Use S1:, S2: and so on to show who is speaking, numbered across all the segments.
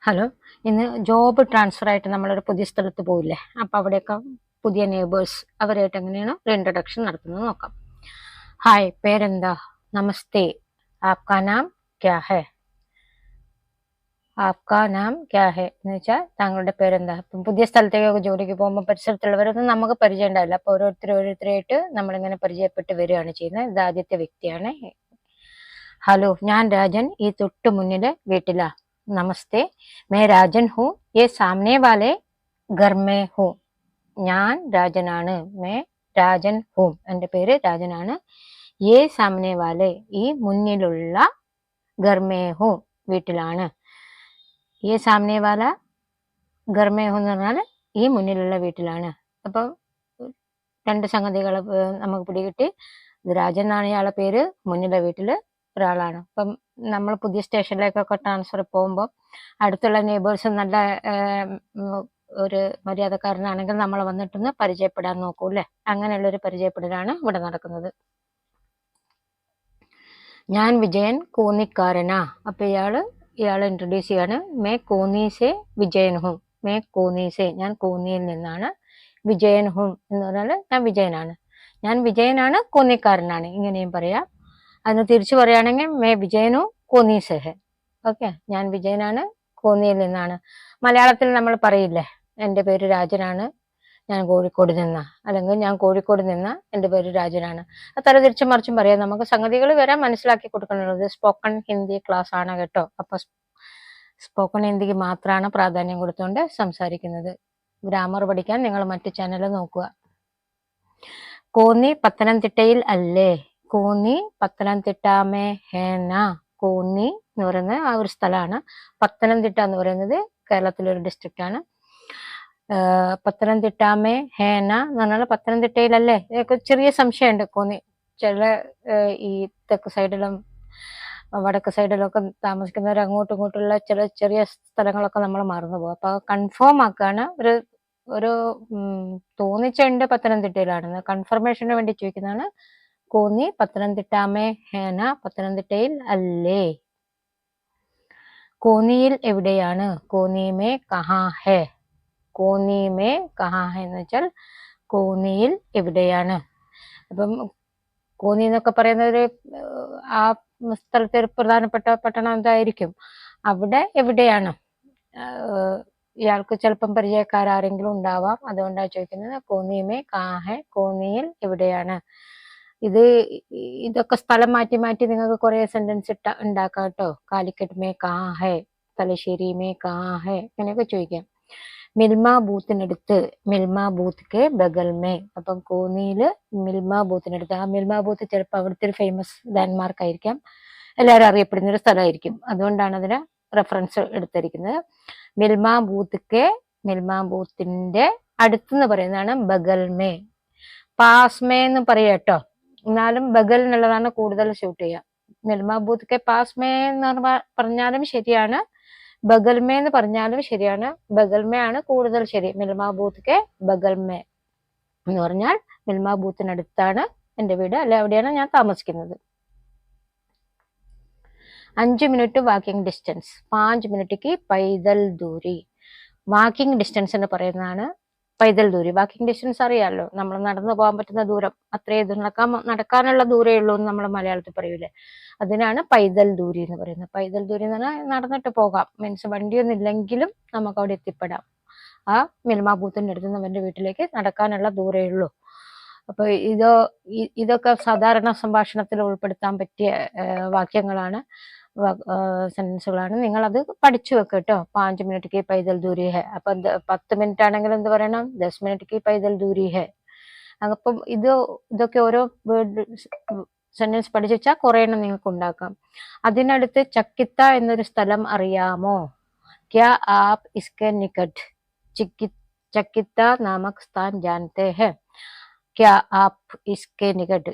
S1: Hello, ഇന്ന് job transfer ആയിട്ട് നമ്മളൊരു പുതിയ സ്ഥലത്ത് പോയില്ലേ, അപ്പോൾ അവിടെയൊക്കെ പുതിയ നെയ്ബേഴ്സ് അവരായിട്ട് എങ്ങനെയാണ് ഒരു ഇൻട്രൊഡക്ഷൻ നടത്തുന്നത് നോക്കാം. ഹായ്, പേരെന്താ? നമസ്തേ, ആപ്കാ നാം ക്യാ ഹെ? ആപ്കാ നാം ക്യാ ഹെ എന്ന് വെച്ചാൽ താങ്കളുടെ പേരെന്താ. ഇപ്പം പുതിയ സ്ഥലത്തേക്കൊക്കെ ജോലിക്ക് പോകുമ്പോൾ പരിസരത്തുള്ളവരൊന്നും നമുക്ക് പരിചയം ഉണ്ടാവില്ല. അപ്പോൾ ഓരോരുത്തരായിട്ട് നമ്മളിങ്ങനെ പരിചയപ്പെട്ട് വരികയാണ് ചെയ്യുന്നത്. ഇത് ആദ്യത്തെ വ്യക്തിയാണ്. ഹലോ, ഞാൻ രാജൻ, ഈ തൊട്ട് മുന്നിലെ വീട്ടിലാ. नमस्ते, मैं राजन हूँ, ये सामने वाले घर में हूँ. ഞാൻ രാജനാണ്. मैं രാജൻ हूँ, എൻ്റെ പേര് രാജനാണ്. ये सामने वाले, ഈ മുന്നിലുള്ള, घर में हूँ, വീട്ടിലാണ്. ये सामने वाला घर में हूँ എന്ന് പറഞ്ഞാൽ ഈ മുന്നിലുള്ള വീട്ടിലാണ്. അപ്പം രണ്ട് സംഗതികൾ നമുക്ക് പിടികിട്ടി. ഇത് രാജൻ എന്നാണ് ഇയാളെ പേര്, മുന്നിലെ വീട്ടിൽ ഒരാളാണ്. അപ്പം നമ്മൾ പുതിയ സ്റ്റേഷനിലേക്കൊക്കെ ട്രാൻസ്ഫർ പോകുമ്പോൾ അടുത്തുള്ള നെയ്ബേഴ്സ് നല്ല ഒരു മര്യാദക്കാരനാണെങ്കിൽ നമ്മൾ വന്നിട്ടൊന്ന് പരിചയപ്പെടാൻ നോക്കൂ അല്ലേ. അങ്ങനെയുള്ളൊരു പരിചയപ്പെടലാണ് ഇവിടെ നടക്കുന്നത്. ഞാൻ വിജയൻ, കോന്നിക്കാരനാ. അപ്പൊ ഇയാള് ഇൻട്രൊഡ്യൂസ് ചെയ്യാണ്. മേ കോന്നീസെ വിജയൻ ഹും. മേ കോന്നീസെ, ഞാൻ കോന്നിയിൽ നിന്നാണ്. വിജയൻ ഹും എന്ന് പറഞ്ഞാൽ ഞാൻ വിജയനാണ്. ഞാൻ വിജയനാണ്, കോന്നിക്കാരനാണ്, ഇങ്ങനെയും പറയാം. അതിന് തിരിച്ചു പറയുകയാണെങ്കിൽ മേ വിജയനു കോന്നീസെ ഹെ. ഓക്കെ, ഞാൻ വിജയനാണ്, കോന്നിയിൽ നിന്നാണ്. മലയാളത്തിൽ നമ്മൾ പറയില്ലേ, എൻ്റെ പേര് രാജനാണ്, ഞാൻ കോഴിക്കോട് നിന്ന, അല്ലെങ്കിൽ ഞാൻ കോഴിക്കോട് നിന്ന, എൻ്റെ പേര് രാജനാണ്. അത് തിരിച്ചും മറിച്ചും പറയാം. നമുക്ക് സംഗതികൾ വരാൻ മനസ്സിലാക്കി കൊടുക്കുന്നത്. സ്പോക്കൺ ഹിന്ദി ക്ലാസ് ആണ് കേട്ടോ. അപ്പൊ സ്പോക്കൺ ഹിന്ദിക്ക് മാത്രമാണ് പ്രാധാന്യം കൊടുത്തുകൊണ്ട് സംസാരിക്കുന്നത്. ഗ്രാമർ പഠിക്കാൻ നിങ്ങൾ മറ്റു ചാനൽ നോക്കുക. കോന്നി പത്തനംതിട്ടയിൽ അല്ലേ? കോന്നി പത്തനംതിട്ടാമേ ഹേന. കോന്നി എന്ന് പറയുന്നത് ആ ഒരു സ്ഥലമാണ്. പത്തനംതിട്ട എന്ന് പറയുന്നത് കേരളത്തിലൊരു ഡിസ്ട്രിക്റ്റ് ആണ്. പത്തനംതിട്ടാമേ ഹേന എന്ന് പറഞ്ഞാൽ പത്തനംതിട്ടയിലല്ലേ? ഇതൊക്കെ ചെറിയ സംശയമുണ്ട്. കോന്നി ചില ഈ തെക്ക് സൈഡിലും വടക്ക് സൈഡിലും ഒക്കെ താമസിക്കുന്നവർ അങ്ങോട്ടും ഇങ്ങോട്ടുള്ള ചില ചെറിയ സ്ഥലങ്ങളൊക്കെ നമ്മൾ മറന്നു പോകും. അപ്പൊ കൺഫേം ആക്കാണ്. ഒരു തോന്നിച്ചുണ്ട് പത്തനംതിട്ടയിലാണെന്ന്. കൺഫർമേഷന് വേണ്ടി ചോദിക്കുന്നതാണ്. കോന്നി പത്തനംതിട്ടാമേ ഹേന, പത്തനംതിട്ടയിൽ അല്ലേ? കോന്നിയിൽ എവിടെയാണ്? കോന്നിമേ കഹാ ഹെ. കോന്നിമേ കഹാ ഹെ എന്ന് വെച്ചാൽ കോന്നിയിൽ എവിടെയാണ്. അപ്പം കോന്നി എന്നൊക്കെ പറയുന്നത് ആ സ്ഥലത്തെ ഒരു പ്രധാനപ്പെട്ട പട്ടണം എന്തായിരിക്കും? അവിടെ എവിടെയാണ്? ഇയാൾക്ക് ചിലപ്പം പരിചയക്കാരെങ്കിലും ഉണ്ടാവാം, അതുകൊണ്ടാണ് ചോദിക്കുന്നത്. കോന്നിമേ കഹാ ഹെ, കോന്നിയിൽ എവിടെയാണ്. ഇതൊക്കെ സ്ഥലം മാറ്റി മാറ്റി നിങ്ങൾക്ക് കുറെ സെന്റൻസ് ഉണ്ടാക്കാം കേട്ടോ. കാലിക്കറ്റ് മേ കഹാ ഹെ, തലശ്ശേരി മേ കഹാ ഹെ, അങ്ങനെയൊക്കെ ചോദിക്കാം. Milma ബൂത്തിനടുത്ത്, Milma booth K ബഗൽ may. അപ്പം കോന്നിയില് മിൽമ ബൂത്തിനടുത്ത്. ആ മിൽമ ബൂത്ത് ചിലപ്പോൾ അവിടുത്തെ ഒരു ഫേമസ് ലാൻഡ്മാർക്ക് ആയിരിക്കാം, എല്ലാവരും അറിയപ്പെടുന്ന ഒരു സ്ഥലമായിരിക്കും. അതുകൊണ്ടാണ് അതിന് റെഫറൻസ് എടുത്തിരിക്കുന്നത്. മിൽമ ബൂത്ത് കെ, മിൽമ ബൂത്തിന്റെ അടുത്തെന്ന് പറയുന്നതാണ് ബഗൽ മേ. പാസ്മേ എന്ന് പറയാം കേട്ടോ, എന്നാലും ബഗൽ എന്നുള്ളതാണ് കൂടുതൽ ഷൂട്ട് ചെയ്യുക. മിൽമ ബൂത്ത് കെ പാസ്മേ എന്ന് പറഞ്ഞാലും ശരിയാണ്, ബഗൽമേ എന്ന് പറഞ്ഞാലും ശരിയാണ്. ബഗൽമേ ആണ് കൂടുതൽ ശരി. മിൽമ ബൂത്ത് കെ ബഗൽമേ എന്ന് പറഞ്ഞാൽ മിൽമ ബൂത്തിനടുത്താണ് എൻ്റെ വീട്, അല്ലെ അവിടെയാണ് ഞാൻ താമസിക്കുന്നത്. 5 മിനിറ്റ് വാക്കിംഗ് ഡിസ്റ്റൻസ്. 5 മിനിറ്റ് പൈതൽ ദൂരി. വാക്കിംഗ് ഡിസ്റ്റൻസ് എന്ന് പറയുന്നതാണ് പൈതൽ ദൂരി. വാക്കിംഗ് ഡിസ്റ്റൻസ് അറിയാമല്ലോ, നമ്മൾ നടന്നു പോകാൻ പറ്റുന്ന ദൂരം, അത്രേ നടക്കാനുള്ള ദൂരേ ഉള്ളൂ എന്ന് നമ്മൾ മലയാളത്തിൽ പറയൂലേ, അതിനാണ് പൈതൽ ദൂരി എന്ന് പറയുന്നത്. പൈതൽ ദൂരി എന്ന് പറഞ്ഞാൽ നടന്നിട്ട് പോകാം, മീൻസ് വണ്ടിയൊന്നും ഇല്ലെങ്കിലും നമുക്ക് അവിടെ എത്തിപ്പെടാം. ആ മിൽമ ബൂത്തിന്റെ അടുത്ത് നിന്ന് അവന്റെ വീട്ടിലേക്ക് നടക്കാനുള്ള ദൂരേ ഉള്ളൂ. അപ്പൊ ഇതൊക്കെ സാധാരണ സംഭാഷണത്തിൽ ഉൾപ്പെടുത്താൻ പറ്റിയ വാക്യങ്ങളാണ്, സെന്റൻസുകളാണ്. നിങ്ങൾ അത് പഠിച്ചു വെക്കുക കേട്ടോ. 5 മിനിറ്റ് പൈതൽ ദൂരി ഹെ. അപ്പൊ 10 മിനിറ്റ് ആണെങ്കിൽ എന്ത് പറയണം? 10 മിനിറ്റ് പൈതൽ ദൂരി ഹെ. അപ്പം ഇതൊക്കെ ഓരോ സെന്റൻസ് പഠിച്ചു വെച്ചാൽ കുറെ എണ്ണം നിങ്ങൾക്ക് ഉണ്ടാക്കാം. അതിനടുത്ത് ചക്കിത്ത എന്നൊരു സ്ഥലം അറിയാമോ? ക്യാ ആപ് ഇസ്കെ നികട്ട് ചക്കിത്ത നാമക് സ്ഥാൻ ജാനത്തെ ഹെ? ക്യാ ആപ് ഇസ്കെ നികട്ട്,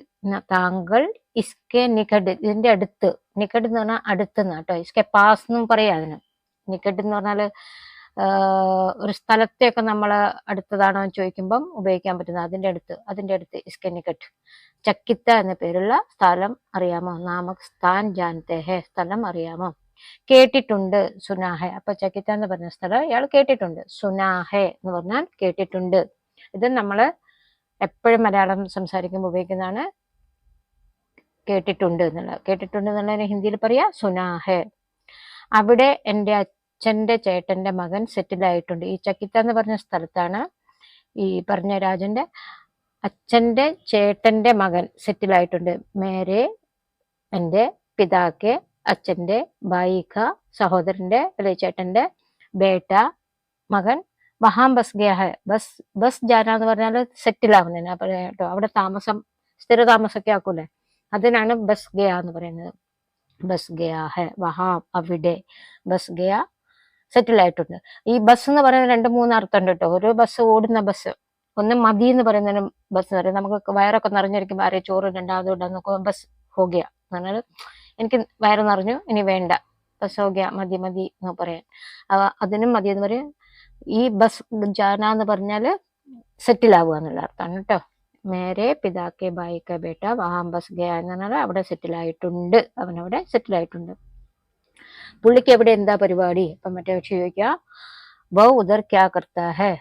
S1: താങ്കൾ ഇസ്കെ നികട്ട്, ഇതിന്റെ അടുത്ത്. നികട്ട് എന്ന് പറഞ്ഞാൽ അടുത്തെന്ന് കേട്ടോ. ഇസ്കെ പാസ് എന്നും പറയാം അതിന്. നികട്ട് എന്ന് പറഞ്ഞാല് ഒരു സ്ഥലത്തെയൊക്കെ നമ്മൾ അടുത്തതാണോ എന്ന് ചോദിക്കുമ്പം ഉപയോഗിക്കാൻ പറ്റുന്നത്. അതിന്റെ അടുത്ത് ഇസ്കെ നികട്ട്. ചക്കിത്ത എന്ന പേരുള്ള സ്ഥലം അറിയാമോ? നാമക് സ്ഥാൻ ജാനത്തെ ഹെ, സ്ഥലം അറിയാമോ? കേട്ടിട്ടുണ്ട് സുനാഹെ. അപ്പൊ ചക്കിത്ത എന്ന് പറഞ്ഞ സ്ഥലം ഇയാൾ കേട്ടിട്ടുണ്ട്. സുനാഹെ എന്ന് പറഞ്ഞാൽ കേട്ടിട്ടുണ്ട്. ഇത് നമ്മള് എപ്പോഴും മലയാളം സംസാരിക്കുമ്പോൾ ഉപയോഗിക്കുന്നതാണ് കേട്ടിട്ടുണ്ട് എന്നുള്ളത്. കേട്ടിട്ടുണ്ട് എന്നുള്ളതിന് ഹിന്ദിയിൽ പറയാ സുനാഹെ. അവിടെ എൻ്റെ അച്ഛൻ്റെ ചേട്ടന്റെ മകൻ സെറ്റിൽ ആയിട്ടുണ്ട്. ഈ ചക്കിത്ത എന്ന് പറഞ്ഞ സ്ഥലത്താണ് ഈ പറഞ്ഞ രാജന്റെ അച്ഛന്റെ ചേട്ടന്റെ മകൻ സെറ്റിൽ ആയിട്ടുണ്ട്. മേരെ എൻ്റെ പിതാക്കെ അച്ഛന്റെ ബായിക സഹോദരന്റെ അല്ലെ ചേട്ടന്റെ ബേട്ട മകൻ വഹാം ബസ് ഗയാ ഹെ. ബസ് ജാന എന്ന് പറഞ്ഞാൽ സെറ്റിൽ ആവുന്നതിന് കേട്ടോ. അവിടെ താമസം സ്ഥിര താമസമൊക്കെ ആക്കൂലേ, അതിനാണ് ബസ് ഗയ എന്ന് പറയുന്നത്. ബസ് ഗയാ ഹെ വഹാം അവിടെ ബസ് ഗയ സെറ്റിൽ ആയിട്ടുണ്ട്. ഈ ബസ് എന്ന് പറയുന്നത് 2-3 അർത്ഥം ഉണ്ട് കേട്ടോ. ഒരു ബസ് ഓടുന്ന ബസ്, ഒന്ന് മതി എന്ന് പറയുന്നതിന് ബസ് എന്ന് പറയും. നമുക്ക് വയറൊക്കെ നിറഞ്ഞിരിക്കുമ്പോൾ ആരെയും ചോറ് രണ്ടാമത് നോക്കുമ്പോൾ ബസ് ഹോഗയ എന്ന് പറഞ്ഞാൽ എനിക്ക് വയറ് നിറഞ്ഞു ഇനി വേണ്ട, ബസ് ഹോഗയ മതി മതി എന്ന് പറയാൻ. അതിനും മതി എന്ന് പറയും. ഈ ബസ് ജാന എന്ന് പറഞ്ഞാല് സെറ്റിൽ ആവുക എന്നുള്ള അർത്ഥമാണ് കേട്ടോ. മേരെ പിതാക്കെ ബായിക്ക ബേട്ട വഹാം ബസ് ഗയ എന്ന് പറഞ്ഞാൽ അവിടെ സെറ്റിൽ ആയിട്ടുണ്ട്, അവനവിടെ സെറ്റിൽ ആയിട്ടുണ്ട്. പുള്ളിക്ക് എവിടെ എന്താ പരിപാടി? അപ്പം മറ്റേ ചോദിക്കുക വ ഉദർ ക്യാ കർത്താ ഹെ.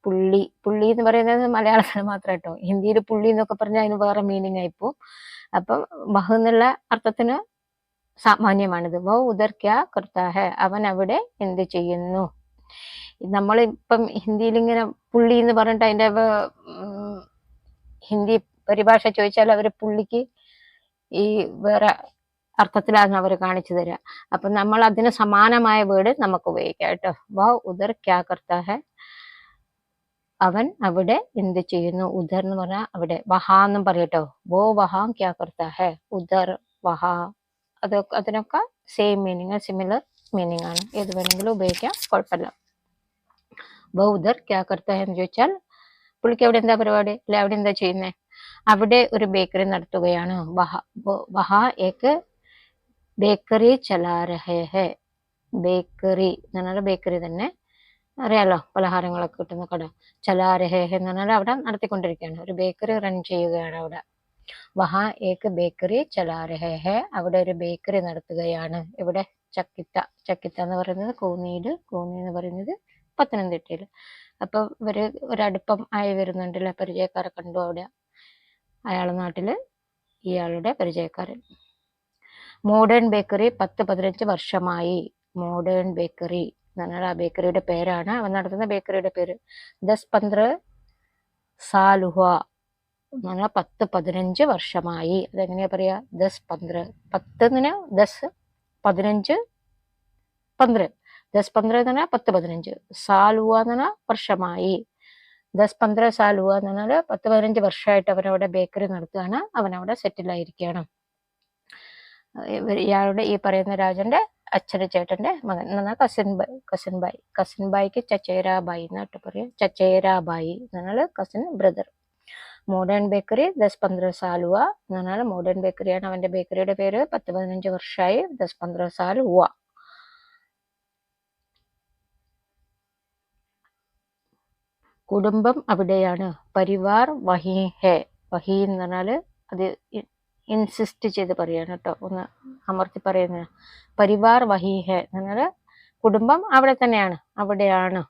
S1: പുള്ളി, പുള്ളി എന്ന് പറയുന്നത് മലയാളത്തിൽ മാത്രം കേട്ടോ. ഹിന്ദിയിൽ പുള്ളി എന്നൊക്കെ പറഞ്ഞാൽ അതിന് വേറെ മീനിങ് ആയിപ്പോ. അപ്പം വഹ് എന്നുള്ള അർത്ഥത്തിന് സാമാന്യമാണിത്. വ ഉദർ ക്യാ കർത്താ ഹെ, അവൻ അവിടെ എന്ത് ചെയ്യുന്നു. നമ്മളിപ്പം ഹിന്ദിയിൽ ഇങ്ങനെ പുള്ളി എന്ന് പറഞ്ഞിട്ട് അതിന്റെ ഹിന്ദി പരിഭാഷ ചോദിച്ചാൽ അവര് പുള്ളിക്ക് ഈ വേറെ അർത്ഥത്തിലാണ് അവർ കാണിച്ചു തരിക. അപ്പൊ നമ്മൾ അതിന് സമാനമായ വേർഡ് നമുക്ക് ഉപയോഗിക്കാം കേട്ടോ. വ ഉദർ ക്യാ കർത്താ ഹെ, അവൻ അവിടെ എന്ത് ചെയ്യുന്നു. ഉദർ എന്ന് പറഞ്ഞാൽ അവിടെ. വഹാ എന്നും പറയട്ടോ. വോ വഹാ ക്യാ കർത്താ ഹെ, ഉദർ വഹാ, അതിനൊക്കെ സെയിം മീനിങ്, സിമിലർ മീനിങ് ആണ്. ഏത് വേണമെങ്കിലും ഉപയോഗിക്കാം, കുഴപ്പമില്ല. വോ ഉദർ ക്യാ കർത്താ ഹെ എന്ന് ചോദിച്ചാൽ പുള്ളിക്ക് അവിടെ എന്താ പരിപാടി, അല്ലെ അവിടെ എന്താ ചെയ്യുന്നേ. അവിടെ ഒരു ബേക്കറി നടത്തുകയാണ്. വഹാ ഏക്ക് ബേക്കറി ചലാ രഹേ ഹെ. ബേക്കറി എന്ന് പറഞ്ഞാൽ ബേക്കറി തന്നെ അറിയാലോ, പലഹാരങ്ങളൊക്കെ കിട്ടുന്ന കട. ചലാ രഹേ ഹെ എന്ന് പറഞ്ഞാൽ അവിടെ നടത്തിക്കൊണ്ടിരിക്കുകയാണ്, ഒരു ബേക്കറി റൺ ചെയ്യുകയാണ് അവിടെ. വഹാ ഏക്ക് ബേക്കറി ചലാ രഹേ ഹെ, അവിടെ ഒരു ബേക്കറി നടത്തുകയാണ്. ഇവിടെ ചക്കിത്ത, ചക്കിത്ത എന്ന് പറയുന്നത് കോന്നിയില്, കോന്നി എന്ന് പറയുന്നത് പത്തനംതിട്ടയില്. അപ്പൊ ഇവര് ഒരടുപ്പം ആയി വരുന്നുണ്ടല്ലേ, പരിചയക്കാരെ കണ്ടു അവിടെ. അയാളുടെ നാട്ടില് ഇയാളുടെ പരിചയക്കാരൻ. മോഡേൺ ബേക്കറി 10-15 വർഷമായി. മോഡേൺ ബേക്കറി എന്ന് പറഞ്ഞാൽ ആ ബേക്കറിയുടെ പേരാണ്, അവൻ നടത്തുന്ന ബേക്കറിയുടെ പേര്. 10-15 സാൽ ഹുവ എന്ന് പറഞ്ഞാൽ 10-15 വർഷമായി. അതെങ്ങനെയാ പറയാ, 10-15, 10 10 15 15, 10-15 എന്ന് പറഞ്ഞാൽ 10-15, സാൽ ഹുവ എന്ന് പറഞ്ഞാൽ വർഷമായി. 10-15 സാൽ ഹുവ എന്ന് പറഞ്ഞാൽ 10-15 വർഷമായിട്ട് അവനവിടെ ബേക്കറി നടത്തുകയാണ്, അവനവിടെ സെറ്റിൽ ആയിരിക്കുകയാണ്. ഇയാളുടെ ഈ പറയുന്ന രാജന്റെ അച്ഛന്റെ ചേട്ടന്റെ മകൻ എന്ന് പറഞ്ഞാൽ കസിൻ ബായിക്ക് ചച്ചേരാബായി എന്നാട്ട് പറയാം. ചച്ചേരാബായി എന്ന് പറഞ്ഞാൽ കസിൻ ബ്രദർ. മോഡേൺ ബേക്കറി 10-15 സാൽ ഹുവ എന്ന് പറഞ്ഞാൽ മോഡേൺ ബേക്കറിയാണ് അവന്റെ ബേക്കറിയുടെ പേര്. 10-15 വർഷമായി. 10-15 സാൽ ഹുവ. കുടുംബം അവിടെയാണ്. പരിവാർ വഹി ഹെ. വഹി എന്ന് പറഞ്ഞാല് അത് ഇൻസിസ്റ്റ് ചെയ്ത് പറയാണ് കേട്ടോ, ഒന്ന് അമർത്തി പറയുന്നത്. പരിവാർ വഹി ഹെ എന്ന് പറഞ്ഞാല് കുടുംബം അവിടെ തന്നെയാണ്, അവിടെയാണ്.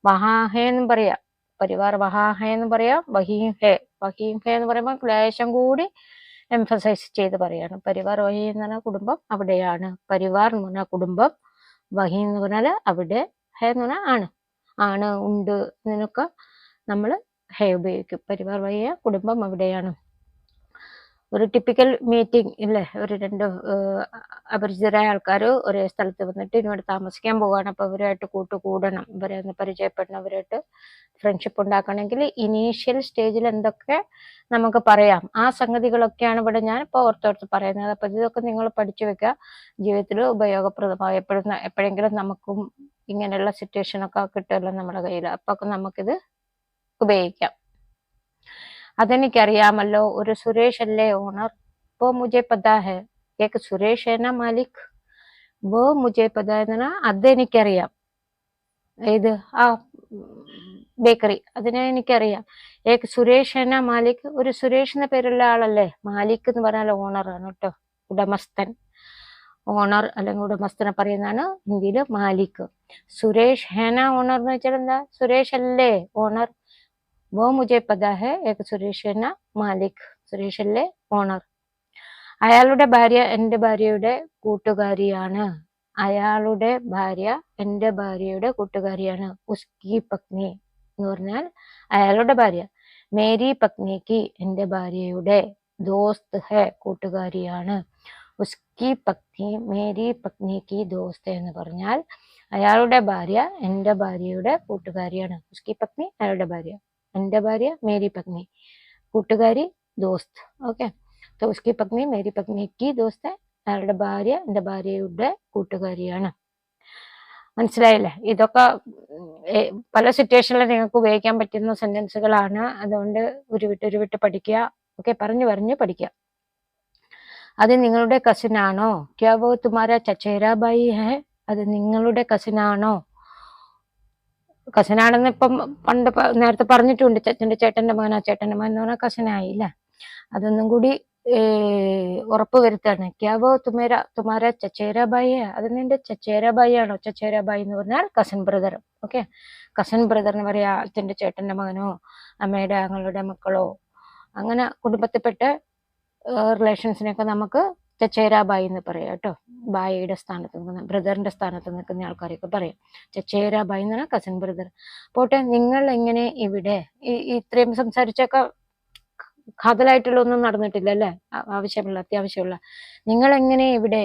S1: വഹാഹെ എന്നും പറയാം, പരിവാർ വഹാഹെ എന്ന് പറയാം. വഹീം ഹെ, വഹീം ഹെ എന്ന് പറയുമ്പോൾ ക്ലേശം കൂടി എംഫസൈസ് ചെയ്ത് പറയാണ്. പരിവാർ വഹി എന്ന് പറഞ്ഞാൽ കുടുംബം അവിടെയാണ്. പരിവാർ എന്ന് പറഞ്ഞാൽ കുടുംബം, വഹി എന്ന് പറഞ്ഞാൽ അവിടെ, ഹെ എന്ന് പറഞ്ഞാൽ ആണ്, ആണ്, ഉണ്ട്, ഇതിനൊക്കെ നമ്മൾ ഹെ ഉപയോഗിക്കും. പരിവാർ വഹിയ കുടുംബം അവിടെയാണ്. ഒരു ടിപ്പിക്കൽ മീറ്റിംഗ് ഇല്ലേ, ഒരു 2 അപരിചിതരായ ആൾക്കാർ ഒരേ സ്ഥലത്ത് വന്നിട്ട് ഇവിടെ താമസിക്കാൻ പോവുകയാണ്. അപ്പൊ ഇവരായിട്ട് കൂടണം, ഇവരെ ഒന്ന് പരിചയപ്പെടണം, അവരായിട്ട് ഫ്രണ്ട്ഷിപ്പ് ഉണ്ടാക്കണമെങ്കിൽ ഇനീഷ്യൽ സ്റ്റേജിൽ എന്തൊക്കെ നമുക്ക് പറയാം, ആ സംഗതികളൊക്കെയാണ് ഇവിടെ ഞാൻ ഇപ്പോൾ ഓർത്തോർത്ത് പറയുന്നത്. അപ്പൊ ഇതൊക്കെ നിങ്ങൾ പഠിച്ചു വെക്കുക, ജീവിതത്തിൽ ഉപയോഗപ്രദമായ എപ്പോഴെങ്കിലും നമുക്കും ഇങ്ങനെയുള്ള സിറ്റുവേഷൻ ഒക്കെ കിട്ടുമല്ലോ നമ്മുടെ കയ്യിൽ, അപ്പൊ ഒക്കെ നമുക്കിത് ഉപയോഗിക്കാം. അതെനിക്കറിയാമല്ലോ, ഒരു സുരേഷ് അല്ലേ ഓണർ. वो मुझे पता है, एक സുരേഷ് है ना मालिक, वो मुझे पता है ना, അതെനിക്കറിയാം. ഏത് ആ ബേക്കറി, അതിനെ എനിക്കറിയാം. ഏക് സുരേഷ് है ना മാലിക്, ഒരു സുരേഷ് എന്ന പേരുള്ള ആളല്ലേ. മാലിക് എന്ന് പറഞ്ഞാൽ ഓണറാണ് കേട്ടോ, ഉടമസ്ഥൻ. ഓണർ അല്ലെങ്കിൽ ഉടമസ്ഥനെ പറയുന്നതാണ് ഹിന്ദിയിൽ മാലിക്. സുരേഷ് ഹേന ഓണർ എന്ന് വെച്ചാൽ എന്താ? സുരേഷ് അല്ലേ ഓണർ? വോ മുജെ പതാ ഹെ ഏക് സുരേഷ് ഹേന മാലിക്. സുരേഷ് അല്ലേ ഓണർ. അയാളുടെ ഭാര്യ എന്റെ ഭാര്യയുടെ കൂട്ടുകാരിയാണ്. അയാളുടെ ഭാര്യ എന്റെ ഭാര്യയുടെ കൂട്ടുകാരിയാണ്. ഉസ്കി പത്നി എന്ന് പറഞ്ഞാൽ അയാളുടെ ഭാര്യ. മേരി പത്നിക്ക് എന്റെ ഭാര്യയുടെ ദോസ്ത് ഹെ കൂട്ടുകാരിയാണ്. ഉസ്കി പത്നി മേരി പത്നിക്ക് ദോസ്ത് എന്ന് പറഞ്ഞാൽ അയാളുടെ ഭാര്യ എന്റെ ഭാര്യയുടെ കൂട്ടുകാരിയാണ്. ഉസ്കി പത്നി അയാളുടെ ഭാര്യ, എന്റെ ഭാര്യ മേരി പത്നി, കൂട്ടുകാരി ദോസ്ത്. ഓക്കെ, तो उसकी पत्नी मेरी पत्नी की दोस्त है. അയാളുടെ ഭാര്യ എന്റെ ഭാര്യയുടെ കൂട്ടുകാരിയാണ്. മനസ്സിലായില്ലേ? ഇതൊക്കെ പല സിറ്റുവേഷനിൽ നിങ്ങൾക്ക് ഉപയോഗിക്കാൻ പറ്റുന്ന സെന്റൻസുകളാണ്. അതുകൊണ്ട് ഉരുവിട്ട് പഠിക്കുക. ഓക്കെ, പറഞ്ഞു പഠിക്കുക. അത് നിങ്ങളുടെ കസിൻ ആണോ? ക്യാ വോ തുമാരാ ചച്ചേരാ ബായി ഹെ? അത് നിങ്ങളുടെ കസിൻ ആണോ? കസിനാണെന്ന് ഇപ്പം പണ്ട് നേരത്തെ പറഞ്ഞിട്ടുണ്ട്. ചേട്ടന്റെ മകൻ എന്ന് പറഞ്ഞാൽ കസിനായില്ല. അതൊന്നും കൂടി ഉറപ്പ് വരുത്താണ്. ക്യാവോ തുമാര ചച്ചേരാ ബായി? അത് നിന്റെ ചച്ചേരാ ബായി ആണോ? ചച്ചേരാ ബായി എന്ന് പറഞ്ഞാൽ cousin brother. Okay, cousin brother എന്ന് പറയാ അച്ഛന്റെ ചേട്ടന്റെ മകനോ അമ്മയുടെ ആങ്ങളുടെ മക്കളോ അങ്ങനെ കുടുംബത്തിൽപ്പെട്ട റിലേഷൻസിനെയൊക്കെ നമുക്ക് ചച്ചേരാ ബായി എന്ന് പറയാം കേട്ടോ. ബായിയുടെ സ്ഥാനത്ത് നിൽക്കുന്ന, ബ്രദറിന്റെ സ്ഥാനത്ത് നിൽക്കുന്ന ആൾക്കാരെയൊക്കെ പറയാം ചച്ചേരാ ബായി എന്ന് പറഞ്ഞാൽ കസിൻ ബ്രദർ. പോട്ടെ, നിങ്ങൾ എങ്ങനെ ഇവിടെ ഇത്രയും സംസാരിച്ചൊക്കെ കാതലായിട്ടുള്ള ഒന്നും നടന്നിട്ടില്ല അല്ലേ? അത്യാവശ്യമുള്ള നിങ്ങൾ എങ്ങനെ ഇവിടെ?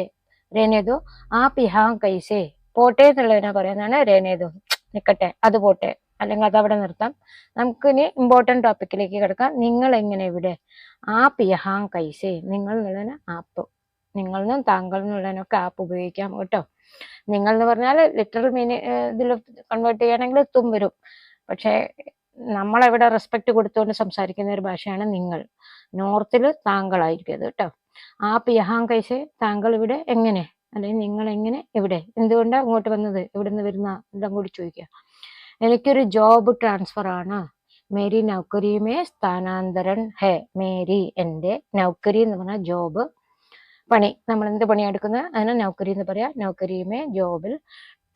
S1: രേനേതു ആ പിഹാം കൈസേ? പോട്ടെ എന്നുള്ളതിനാ പറയുന്നതാണ് രേനേതു. നിക്കട്ടെ, അത് പോട്ടെ, അല്ലെങ്കിൽ അത് അവിടെ നിർത്താം. നമുക്ക് ഇനി ഇമ്പോർട്ടന്റ് ടോപ്പിക്കിലേക്ക് കിടക്കാം. നിങ്ങൾ എങ്ങനെ ഇവിടെ? ആ പിഹാം കൈസേ, നിങ്ങൾ എന്നുള്ളതിന് ആപ്പ്, നിങ്ങൾ നിന്നും താങ്കൾ എന്നുള്ളതിനൊക്കെ ആപ്പ് ഉപയോഗിക്കാം കേട്ടോ. നിങ്ങൾ എന്ന് പറഞ്ഞാൽ ലിറ്ററൽ ഇതിൽ കൺവേർട്ട് ചെയ്യുകയാണെങ്കിൽ തും വരും. പക്ഷെ നമ്മളെവിടെ റെസ്പെക്ട് കൊടുത്തുകൊണ്ട് സംസാരിക്കുന്ന ഒരു ഭാഷയാണ് നിങ്ങൾ. നോർത്തിൽ താങ്കളായിരിക്കും അത് കേട്ടോ. ആപ്പ് യഹാം കൈസേ? താങ്കൾ ഇവിടെ എങ്ങനെ, അല്ലെങ്കിൽ നിങ്ങൾ എങ്ങനെ ഇവിടെ? എന്തുകൊണ്ടാണ് അങ്ങോട്ട് വന്നത്? ഇവിടെ നിന്ന് വരുന്ന എല്ലാം കൂടി ചോദിക്കുക. എനിക്കൊരു ജോബ് ട്രാൻസ്ഫർ ആണ്. മേരി നൗക്കരിയുമേ സ്ഥാനാന്തരൻ ഹെ. മേരി എന്റെ, നൗക്കരി എന്ന് പറഞ്ഞാൽ ജോബ്, പണി. നമ്മൾ എന്ത് പണിയാണ് എടുക്കുന്നത് അതിന് നൗക്കരി എന്ന് പറയാം. നൗക്കരിയുമേ ജോബിൽ,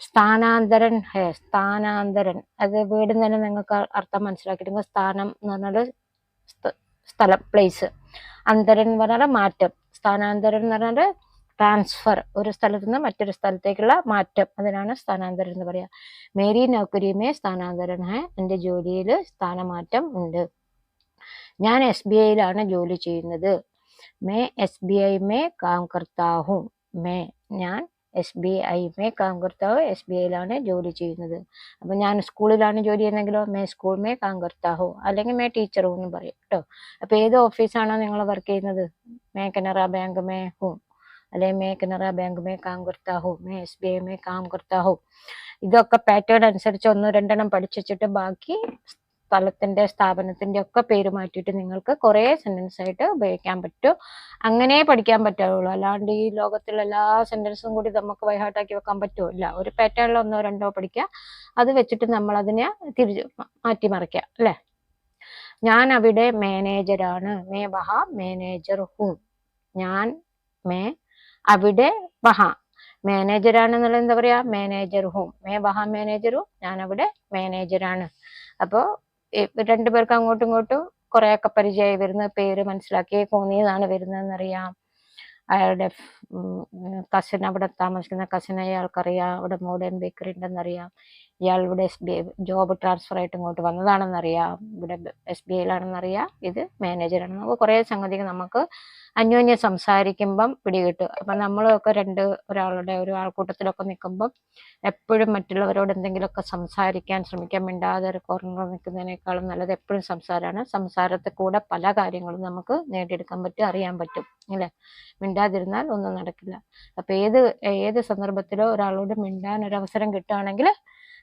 S1: സ്ഥാനാന്തരൻ ഹെ. സ്ഥാനാന്തരൻ അത് വീട് തന്നെ നിങ്ങൾക്ക് അർത്ഥം മനസ്സിലാക്കിയിട്ട്. സ്ഥാനം എന്ന് പറഞ്ഞാൽ സ്ഥലം, പ്ലേസ്. അന്തരൻ എന്ന് പറഞ്ഞാൽ മാറ്റം. സ്ഥാനാന്തരൻ എന്ന് പറഞ്ഞാൽ ട്രാൻസ്ഫർ, ഒരു സ്ഥലത്ത് നിന്ന് മറ്റൊരു സ്ഥലത്തേക്കുള്ള മാറ്റം. അതിനാണ് സ്ഥാനാന്തരൻ എന്ന് പറയാ. മേരി നൗക്കരിയുമേ സ്ഥാനാന്തരൻ ഹെ. എന്റെ ജോലിയിൽ സ്ഥാനമാറ്റം ഉണ്ട്. ഞാൻ SBIയിലാണ് ജോലി ചെയ്യുന്നത്. May SBI may calm കർത്താ ഹൂം. ഞാൻ SBI മേ കാം കർത്താ ഹൂം. SBIയിലാണ് ജോലി ചെയ്യുന്നത്. അപ്പൊ ഞാൻ സ്കൂളിലാണ് ജോലി ചെയ്യുന്നെങ്കിലോ മേ സ്കൂൾ മേ കാം കർത്താ ഹൂം, അല്ലെങ്കിൽ മേ ടീച്ചറും എന്ന് പറയും കേട്ടോ. അപ്പൊ ഏത് ഓഫീസാണോ നിങ്ങൾ വർക്ക് ചെയ്യുന്നത്? മേ കനറ ബാങ്ക് മേ ഹൂം, അല്ലെ may Canara bank may calm കർത്താ ഹൂം, may SBI may calm കർത്താ ഹൂം. ഇതൊക്കെ പാറ്റേൺ അനുസരിച്ച് 1-2 പഠിച്ചു വെച്ചിട്ട് ബാക്കി സ്ഥലത്തിന്റെ സ്ഥാപനത്തിന്റെ ഒക്കെ പേര് മാറ്റിയിട്ട് നിങ്ങൾക്ക് കുറെ സെന്റൻസ് ആയിട്ട് ഉപയോഗിക്കാൻ പറ്റും. അങ്ങനെ പഠിക്കാൻ പറ്റുള്ളൂ. അല്ലാണ്ട് ഈ ലോകത്തിലുള്ള എല്ലാ സെന്റൻസും കൂടി നമുക്ക് വൈഹാട്ടാക്കി വെക്കാൻ പറ്റുമില്ല. ഒരു പാറ്റേണിൽ 1-2 പഠിക്കുക, അത് വെച്ചിട്ട് നമ്മൾ അതിനെ മാറ്റിമറിക്കുക അല്ലെ. ഞാൻ അവിടെ മാനേജറാണ്. May വഹാ manager ഹൂം. ഞാൻ അവിടെ വഹാ മാനേജറാണെന്നുള്ളത് എന്താ പറയാ? മാനേജർ ഹൂം. മേ വഹാ മാനേജറും, ഞാൻ അവിടെ മാനേജറാണ്. അപ്പോ രണ്ടുപേർക്ക് അങ്ങോട്ടും ഇങ്ങോട്ടും കുറെയൊക്കെ പരിചയമായി വരുന്ന, പേര് മനസ്സിലാക്കി കോന്നിന്നാണ് വരുന്നതെന്നറിയാം. അയാളുടെ കസിൻ, അവിടെ താമസിക്കുന്ന കസിൻ അയാൾക്കറിയാം. അവിടെ മോഡേൺ ബേക്കറി ഉണ്ടെന്നറിയാം. ഇയാൾ ഇവിടെ SBI ജോബ് ട്രാൻസ്ഫർ ആയിട്ട് ഇങ്ങോട്ട് വന്നതാണെന്നറിയാം. ഇവിടെ SBIയിലാണെന്നറിയാം. ഇത് മാനേജറാണ്. അപ്പോൾ കുറേ സംഗതികൾ നമുക്ക് അന്യോന്യം സംസാരിക്കുമ്പം പിടികിട്ടും. അപ്പം നമ്മളൊക്കെ ഒരാളുടെ ഒരു ആൾക്കൂട്ടത്തിലൊക്കെ നിൽക്കുമ്പം എപ്പോഴും മറ്റുള്ളവരോട് എന്തെങ്കിലുമൊക്കെ സംസാരിക്കാൻ ശ്രമിക്കാൻ, മിണ്ടാതെ ഒരു കോർണർ നിൽക്കുന്നതിനേക്കാളും നല്ലത് എപ്പോഴും സംസാരമാണ്. സംസാരത്തിൽ കൂടെ പല കാര്യങ്ങളും നമുക്ക് നേടിയെടുക്കാൻ പറ്റും, അറിയാൻ പറ്റും അല്ലേ. മിണ്ടാതിരുന്നാൽ ഒന്നും നടക്കില്ല. അപ്പൊ ഏത് സന്ദർഭത്തിലോ ഒരാളോട് മിണ്ടാൻ ഒരു അവസരം കിട്ടുകയാണെങ്കിൽ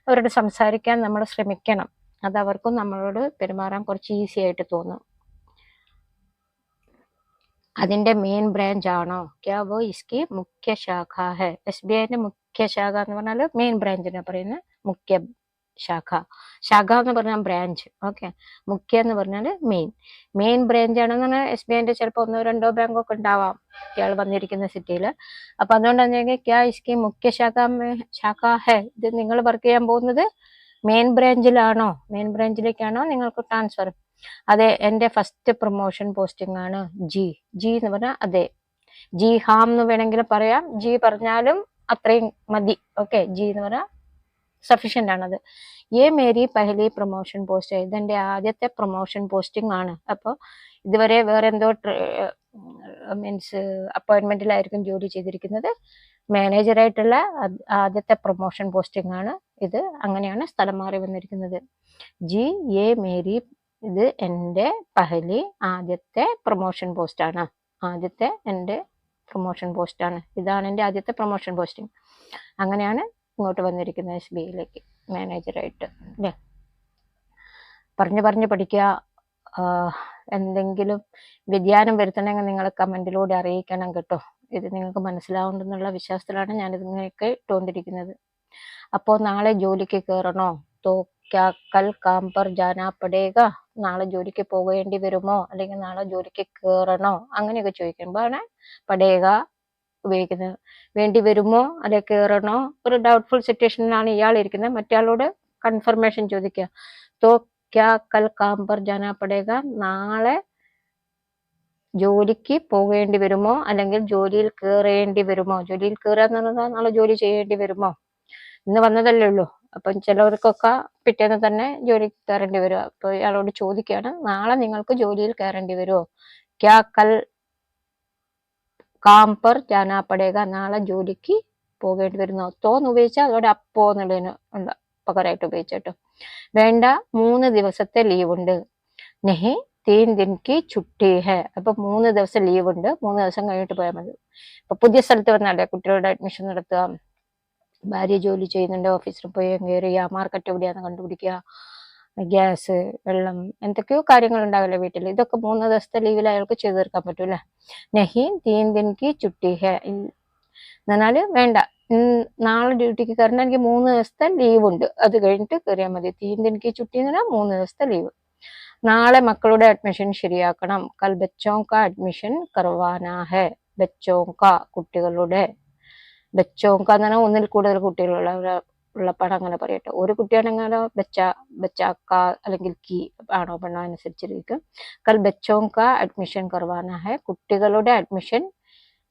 S1: അവരോട് സംസാരിക്കാൻ നമ്മൾ ശ്രമിക്കണം. അത് അവർക്കും നമ്മളോട് പെരുമാറാൻ കുറച്ച് ഈസി ആയിട്ട് തോന്നും. അതിന്റെ മെയിൻ ബ്രാഞ്ച് ആണോ? ക്യാ വോ ഇസ്കി മുഖ്യ ശാഖ ഹെ. SBIന്റെ മുഖ്യ ശാഖ എന്ന് പറഞ്ഞാൽ മെയിൻ ബ്രാഞ്ചിനെ പറയുന്ന മുഖ്യ ശാഖ. ശാഖ എന്ന് പറഞ്ഞാൽ ബ്രാഞ്ച്. ഓക്കെ, മുഖ്യ എന്ന് പറഞ്ഞാൽ മെയിൻ ബ്രാഞ്ച് ആണെന്ന് SBIന്റെ ചിലപ്പോൾ 1-2 ബാങ്കൊക്കെ ഉണ്ടാവാം ഇയാൾ വന്നിരിക്കുന്ന സിറ്റിയിൽ. അപ്പൊ അതുകൊണ്ടാണ് ക്യാ ഇസ്കി മുഖ്യ ശാഖ ഹെ, ഇത് നിങ്ങൾ വർക്ക് ചെയ്യാൻ പോകുന്നത് മെയിൻ ബ്രാഞ്ചിലാണോ, മെയിൻ ബ്രാഞ്ചിലേക്കാണോ നിങ്ങൾക്ക് ട്രാൻസ്ഫർ? അതെ, എന്റെ ഫസ്റ്റ് പ്രൊമോഷൻ പോസ്റ്റിംഗ് ആണ്. ജി എന്ന് പറഞ്ഞാൽ അതെ. ജി ഹാം എന്ന് വേണമെങ്കിൽ പറയാം, ജി പറഞ്ഞാലും അത്രയും മതി. ഓക്കെ, ജി എന്ന് പറഞ്ഞാൽ സഫീഷ്യന്റ് ആണത്. മേരി പഹലി പ്രൊമോഷൻ പോസ്റ്റ്, ഇതെന്റെ ആദ്യത്തെ പ്രൊമോഷൻ പോസ്റ്റിംഗ് ആണ്. അപ്പോൾ ഇതുവരെ വേറെ എന്തോ മീൻസ് അപ്പോയിന്റ്മെന്റിലായിരിക്കും ജോലി ചെയ്തിരിക്കുന്നത്. മാനേജറായിട്ടുള്ള ആദ്യത്തെ പ്രൊമോഷൻ പോസ്റ്റിംഗ് ആണ് ഇത്. അങ്ങനെയാണ് സ്ഥലം മാറി വന്നിരിക്കുന്നത്. ജി മേരി, ഇത് എന്റെ പഹലി ആദ്യത്തെ പ്രൊമോഷൻ പോസ്റ്റ് ആണ്. ആദ്യത്തെ എന്റെ പ്രൊമോഷൻ പോസ്റ്റ് ആണ്. ഇതാണ് എന്റെ ആദ്യത്തെ പ്രൊമോഷൻ പോസ്റ്റിംഗ്. അങ്ങനെയാണ് ഇങ്ങോട്ട് വന്നിരിക്കുന്നത് SBIയിലേക്ക് മാനേജറായിട്ട്. അല്ലേ? പറഞ്ഞു പഠിക്കുക. എന്തെങ്കിലും വ്യതിയാനം വരുത്തണമെങ്കിൽ നിങ്ങൾ കമന്റിലൂടെ അറിയിക്കണം കേട്ടോ. ഇത് നിങ്ങൾക്ക് മനസ്സിലാവുണ്ടെന്നുള്ള വിശ്വാസത്തിലാണ് ഞാനിത് ഇങ്ങനെയൊക്കെ ഇട്ടുകൊണ്ടിരിക്കുന്നത്. അപ്പോൾ നാളെ ജോലിക്ക് കയറണോ? തോ ക്യാ കൽ കാം പർ ജാനാ പടേഗ, നാളെ ജോലിക്ക് പോകേണ്ടി വരുമോ, അല്ലെങ്കിൽ നാളെ ജോലിക്ക് കയറണോ, അങ്ങനെയൊക്കെ ചോദിക്കുമ്പോഴാണ് പടേഗ ഉപയോഗിക്കുന്നത്. വേണ്ടി വരുമോ അല്ലെ കയറണോ? ഒരു ഡൗട്ട്ഫുൾ സിറ്റുവേഷനിലാണ് ഇയാൾ ഇരിക്കുന്നത്. മറ്റയാളോട് കൺഫർമേഷൻ ചോദിക്കുക. തോ ക്യാ കൽ കാം പർ ജാനാ പടേഗ, നാളെ ജോലിക്ക് പോകേണ്ടി വരുമോ അല്ലെങ്കിൽ ജോലിയിൽ കയറേണ്ടി വരുമോ? ജോലിയിൽ കയറുക എന്ന് പറഞ്ഞാൽ നാളെ ജോലി ചെയ്യേണ്ടി വരുമോ? ഇന്ന് വന്നതല്ലേ ഉള്ളൂ. അപ്പം ചിലവർക്കൊക്കെ പിറ്റേന്ന് തന്നെ ജോലിക്ക് കയറേണ്ടി വരും. അപ്പൊ ഇയാളോട് ചോദിക്കുകയാണ്, നാളെ നിങ്ങൾക്ക് ജോലിയിൽ കയറേണ്ടി വരുമോ? ക്യാ കൽ കാം പർ ജാനാ പടേഗ, നാളെ ജോലിക്ക് പോകേണ്ടി വരുന്നോ? തോന്ന് ഉപയോഗിച്ചാൽ അതോടെ അപ്പോ എന്നുള്ളതിന് പകരമായിട്ട് ഉപയോഗിച്ചിട്ടോ. വേണ്ട, 3 ദിവസത്തെ ലീവ് ഉണ്ട്. നെഹി 3 ദിൻക്ക് ചുട്ടി ഹെ, അപ്പൊ 3 ദിവസം ലീവ് ഉണ്ട്. 3 ദിവസം കഴിഞ്ഞിട്ട് പോയാൽ മതി. ഇപ്പൊ പുതിയ സ്ഥലത്ത് വന്നാലേ കുട്ടികളുടെ അഡ്മിഷൻ നടത്തുക, ഭാര്യ ജോലി ചെയ്യുന്നുണ്ട്, ഓഫീസിൽ പോയി കയറുക, മാർക്കറ്റ് എവിടെയാന്ന് കണ്ടുപിടിക്കുക, ഗ്യാസ്, വെള്ളം, എന്തൊക്കെയോ കാര്യങ്ങൾ ഉണ്ടാവില്ലേ വീട്ടിൽ. ഇതൊക്കെ 3 ദിവസത്തെ ലീവിൽ അയാൾക്ക് ചെയ്തു തീർക്കാൻ പറ്റൂല. നെഹി 3 ദിൻക്ക് ചുട്ടി ഹെ എന്നാല് വേണ്ട, നാളെ ഡ്യൂട്ടിക്ക് കയറണം, എനിക്ക് 3 ദിവസത്തെ ലീവ് ഉണ്ട്, അത് കഴിഞ്ഞിട്ട് കയറിയാൽ മതി. 3 ദിൻക്ക് ചുട്ടി എന്ന് പറഞ്ഞാൽ 3 ദിവസത്തെ ലീവ്. നാളെ മക്കളുടെ അഡ്മിഷൻ ശരിയാക്കണം. കൽ ബച്ചോं का അഡ്മിഷൻ करवाना है. ബച്ചോं का കുട്ടികളുടെ, ബച്ചോं का എന്ന് പറഞ്ഞാൽ ഒന്നിൽ കൂടുതൽ കുട്ടികളുള്ള പടം അങ്ങനെ പറയട്ടെ. ഒരു കുട്ടിയാണെങ്കിൽ ബച്ചാക്ക അല്ലെങ്കിൽ കി ആണോ പെണ്ണോ അനുസരിച്ചിരിക്കും. കൽ ബച്ചോं का അഡ്മിഷൻ करवाना है, കുട്ടികളുടെ അഡ്മിഷൻ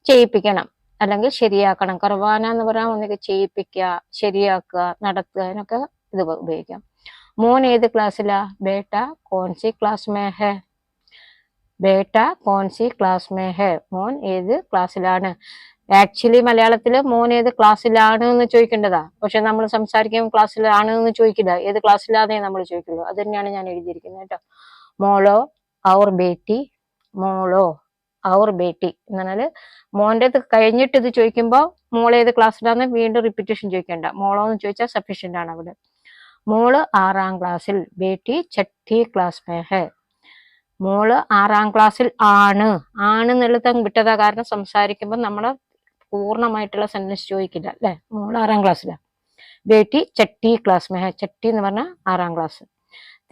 S1: ചെയ്യിപ്പിക്കണം അല്ലെങ്കിൽ ശരിയാക്കണം. കർവാന എന്ന് പറഞ്ഞാൽ ഒന്നിക്ക് ചെയ്യിപ്പിക്കുക, ശരിയാക്കുക, നടത്തുക, അതിനൊക്കെ ഇത് ഉപയോഗിക്കാം. മോൻ ഏത് ക്ലാസ്സിലാ? ബേട്ട കോൺസി ക്ലാസ് മേ ഹെ. ബേട്ട കോൺസി ക്ലാസ് മേ ഹെ, മോൻ ഏത് ക്ലാസ്സിലാണ്. ആക്ച്വലി മലയാളത്തില് മോൻ ഏത് ക്ലാസ്സിലാണ് എന്ന് ചോദിക്കേണ്ടതാ. പക്ഷെ നമ്മൾ സംസാരിക്കുമ്പോൾ ക്ലാസ്സിലാണ് എന്ന് ചോദിക്കില്ല, ഏത് ക്ലാസ്സിലാന്നേ നമ്മൾ ചോദിക്കുള്ളൂ. അത് തന്നെയാണ് ഞാൻ എഴുതിയിരിക്കുന്നത് കേട്ടോ. മോളോ ഔർ ബേട്ടി, മോളോ ഔർ ബേട്ടി എന്ന് പറഞ്ഞാല് മോൻ്റെത് കഴിഞ്ഞിട്ട് ഇത് ചോദിക്കുമ്പോൾ മോളേത് ക്ലാസ്സിലാന്ന് വീണ്ടും റിപ്പീറ്റേഷൻ ചോദിക്കേണ്ട. മോളോ എന്ന് ചോദിച്ചാൽ സഫീഷ്യന്റ് ആണ് അവിടെ. മോള് 6ാം ക്ലാസ്സിൽ, ബേട്ടി 6ठी ക്ലാസ് മേ ഹെ. മോള് 6ാം ക്ലാസ്സിൽ ആണ്. എന്നുള്ളത് വിട്ടതാ, കാരണം സംസാരിക്കുമ്പോൾ നമ്മള് പൂർണ്ണമായിട്ടുള്ള സെന്റൻസ് ചോദിക്കില്ല അല്ലെ. മോള് 6ാം ക്ലാസ്സിലാണ്. ബേട്ടി 6ठी ക്ലാസ് മേ ഹെ, 6ठी എന്ന് പറഞ്ഞാൽ 6ാം class.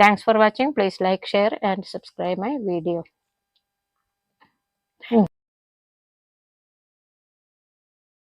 S1: Thanks for watching. Please like, share and subscribe my video.